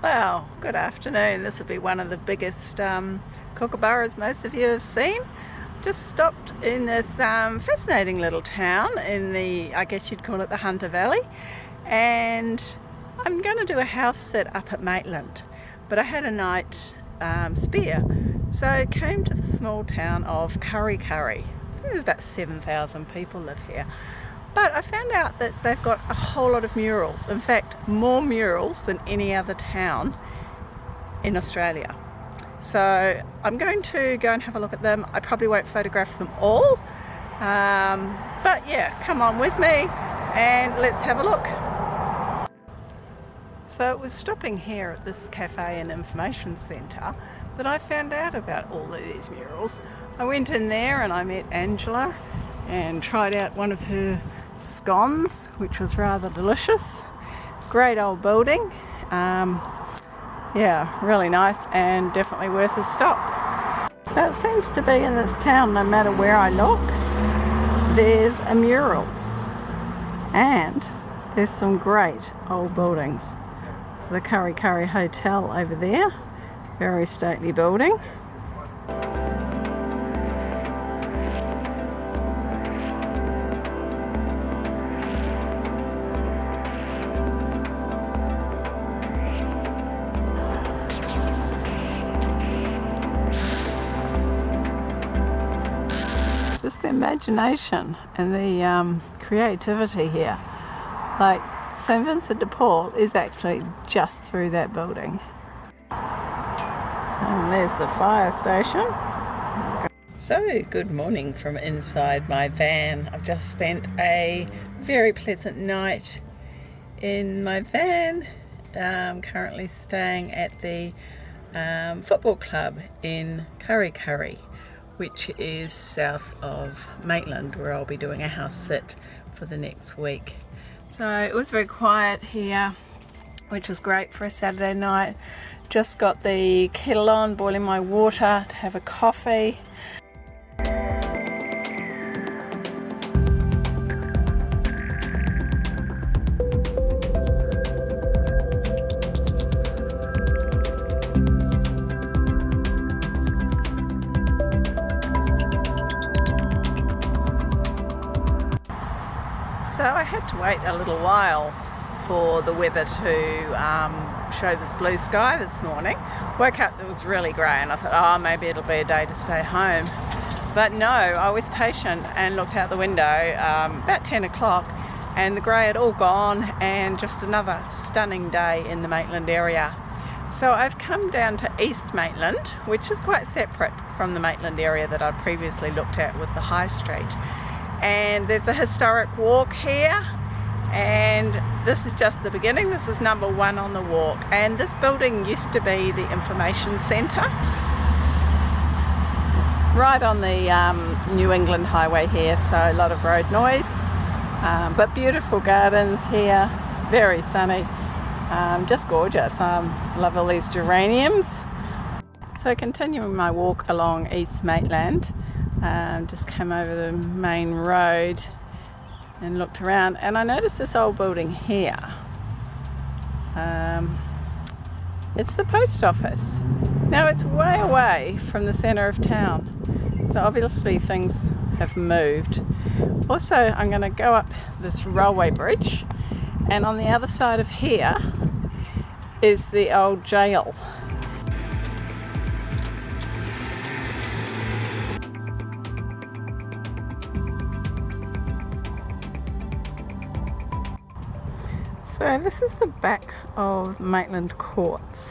Well, good afternoon. This will be one of the biggest kookaburras most of you have seen. Just stopped in this fascinating little town in the, I guess you'd call it the Hunter Valley, and I'm going to do a house sit up at Maitland, but I had a night spare, so I came to the small town of Kurri. I think there's about 7,000 people live here. But I found out that they've got a whole lot of murals. In fact, more murals than any other town in Australia. So I'm going to go and have a look at them. I probably won't photograph them all. But yeah, come on with me and let's have a look. So it was stopping here at this cafe and information centre that I found out about all of these murals. I went in there and I met Angela and tried out one of her scones, which was rather delicious. Great old building. Yeah, really nice and definitely worth a stop. So it seems to be in this town, no matter where I look, there's a mural. And there's some great old buildings. So the Kurri Hotel over there, very stately building. Just the imagination and the creativity here. Like St. Vincent de Paul is actually just through that building. And there's the fire station. So good morning from inside my van. I've just spent a very pleasant night in my van. Currently staying at the football club in Kurri, which is south of Maitland, where I'll be doing a house sit for the next week. So it was very quiet here, which was great for a Saturday night. Just got the kettle on, boiling my water to have a coffee. So I had to wait a little while for the weather to show this blue sky this morning. Woke up, it was really grey, and I thought, oh, maybe it'll be a day to stay home. But no, I was patient and looked out the window about 10 o'clock and the grey had all gone, and just another stunning day in the Maitland area. So I've come down to East Maitland, which is quite separate from the Maitland area that I'd previously looked at with the High Street. And there's a historic walk here, and this is just the beginning. This is number one on the walk, and this building used to be the information centre right on the New England highway here, so a lot of road noise, but beautiful gardens here. It's very sunny, just gorgeous. Love all these geraniums. So continuing my walk along East Maitland, just came over the main road and looked around, and I noticed this old building here. It's the post office. Now it's way away from the centre of town, so obviously things have moved. Also, I'm going to go up this railway bridge, and on the other side of here is the old jail. So this is the back of Maitland Courts,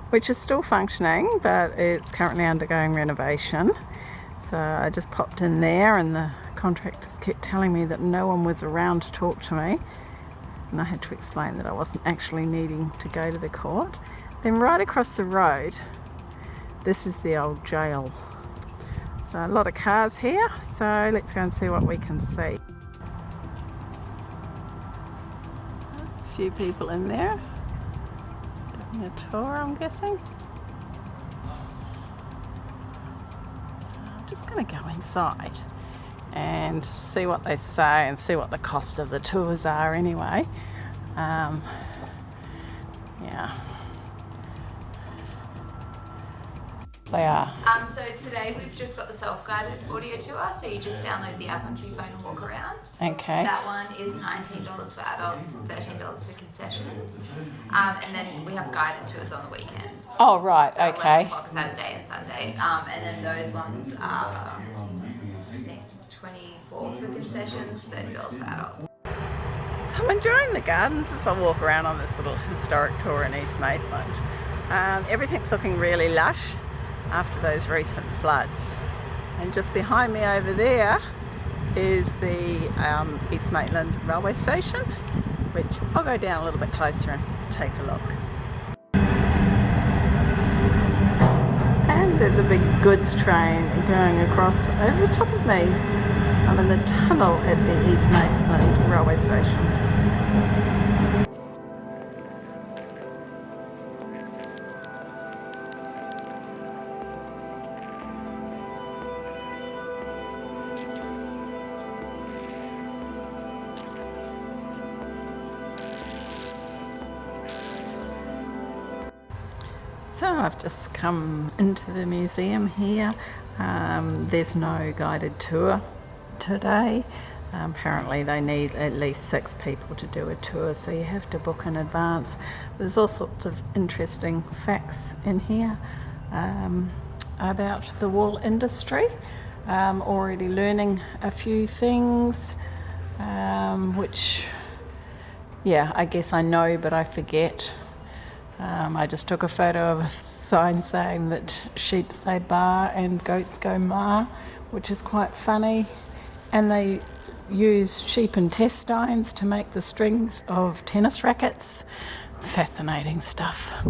which is still functioning, but it's currently undergoing renovation. So I just popped in there, and the contractors kept telling me that no one was around to talk to me, and I had to explain that I wasn't actually needing to go to the court. Then right across the road, this is the old jail. So a lot of cars here, so let's go and see what we can see. Few people in there doing a tour, I'm guessing. I'm just going to go inside and see what they say and see what the cost of the tours are anyway. Yeah. They are. So today we've just got the self-guided audio tour, so you just download the app onto your phone and walk around. Okay. That one is $19 for adults, $13 for concessions, and then we have guided tours on the weekends. Oh, right, so okay. 11 o'clock Saturday and Sunday, and then those ones are, I think, $24 for concessions, $30 for adults. So I'm enjoying the gardens as I walk around on this little historic tour in East Maitland. Everything's looking really lush after those recent floods. And just behind me over there is the East Maitland railway station, which I'll go down a little bit closer and take a look. And there's a big goods train going across over the top of me. I'm in the tunnel at the East Maitland railway station. So I've just come into the museum here. There's no guided tour today. Apparently they need at least 6 people to do a tour, so you have to book in advance. There's all sorts of interesting facts in here about the wool industry. Already learning a few things, which, yeah, I guess I know, but I forget. I just took a photo of a sign saying that sheep say bar and goats go ma, which is quite funny. And they use sheep intestines to make the strings of tennis rackets. Fascinating stuff.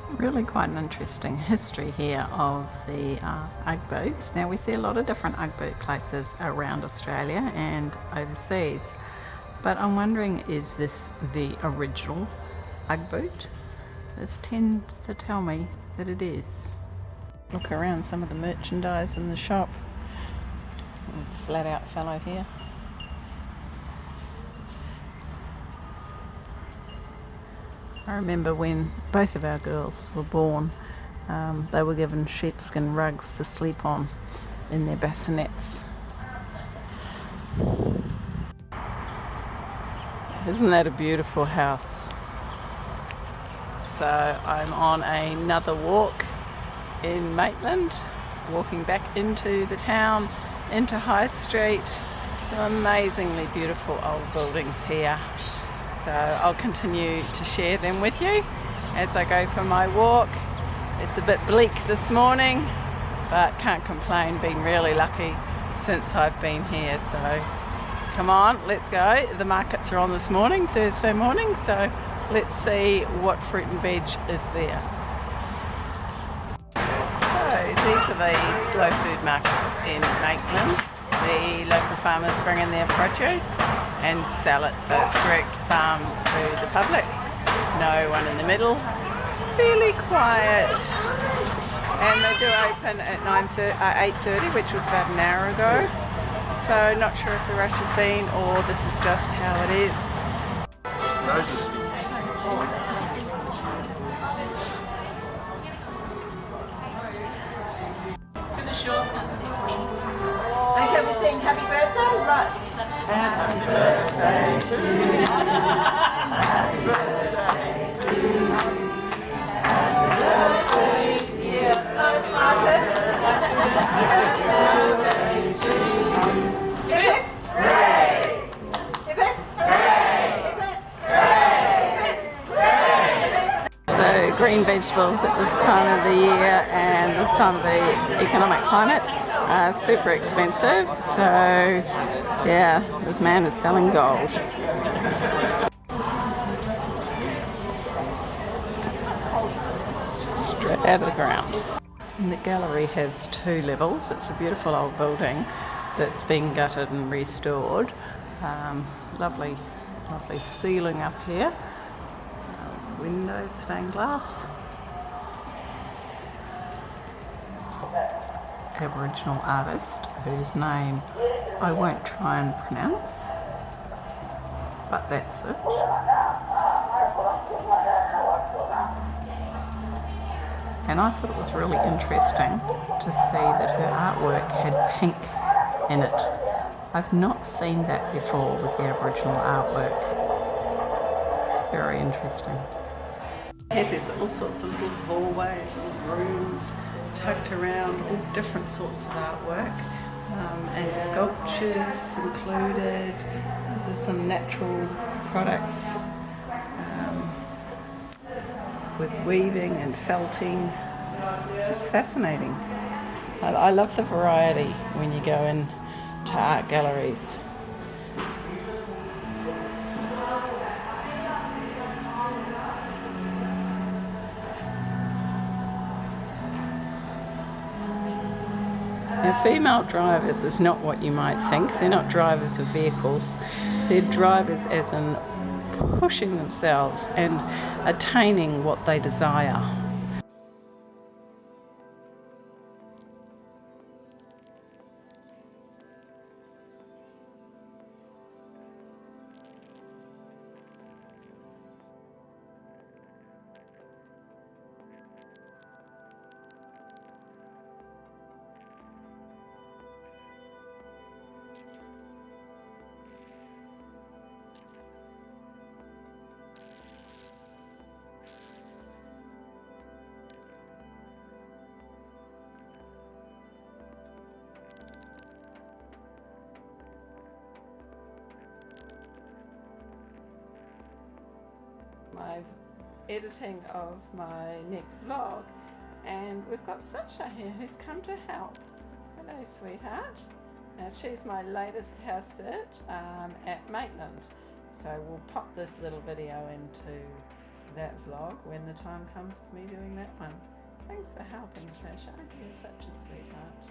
Really quite an interesting history here of the Ugg boots. Now we see a lot of different Ugg boot places around Australia and overseas, but I'm wondering, is this the original Ugg boot? This tends to tell me that it is. Look around some of the merchandise in the shop. Flat out fellow here. I remember when both of our girls were born, they were given sheepskin rugs to sleep on in their bassinets. Isn't that a beautiful house? So I'm on another walk in Maitland, walking back into the town, into High Street. Some amazingly beautiful old buildings here. So I'll continue to share them with you as I go for my walk. It's a bit bleak this morning, but can't complain, been really lucky since I've been here. So come on, let's go. The markets are on this morning, Thursday morning, so let's see what fruit and veg is there. So these are the slow food markets in Maitland. The local farmers bring in their produce and sell it, so it's direct farm to the public. No one in the middle. Fairly quiet. And they do open at 8:30, which was about an hour ago. So not sure if the rush has been or this is just how it is. Okay, we're saying happy birthday, right? Happy birthday to you. Happy birthday to you. Happy birthday to you. Yes, Margaret. Happy birthday to you. Hip hip. Hooray! Hip hip. Hooray! Hip hip. Hooray! Hip hip. So green vegetables at this time of the year and this time of the economic climate are super expensive. So yeah, this man is selling gold. Straight out of the ground. And the gallery has 2 levels. It's a beautiful old building that's been gutted and restored. Lovely ceiling up here. Windows, stained glass. Aboriginal artist whose name I won't try and pronounce, but that's it. And I thought it was really interesting to see that her artwork had pink in it. I've not seen that before with the Aboriginal artwork. It's very interesting. Here there's all sorts of little hallways, little rooms tucked around, all different sorts of artwork, and sculptures included. There's some natural products with weaving and felting. Just fascinating. I love the variety when you go in to art galleries. Now, female drivers is not what you might think. They're not drivers of vehicles. They're drivers as in pushing themselves and attaining what they desire. My editing of my next vlog, and we've got Sunshine here who's come to help. Hello, sweetheart. Now, she's my latest house sit at Maitland, so we'll pop this little video into that vlog when the time comes for me doing that one. Thanks for helping, Sunshine. You're such a sweetheart.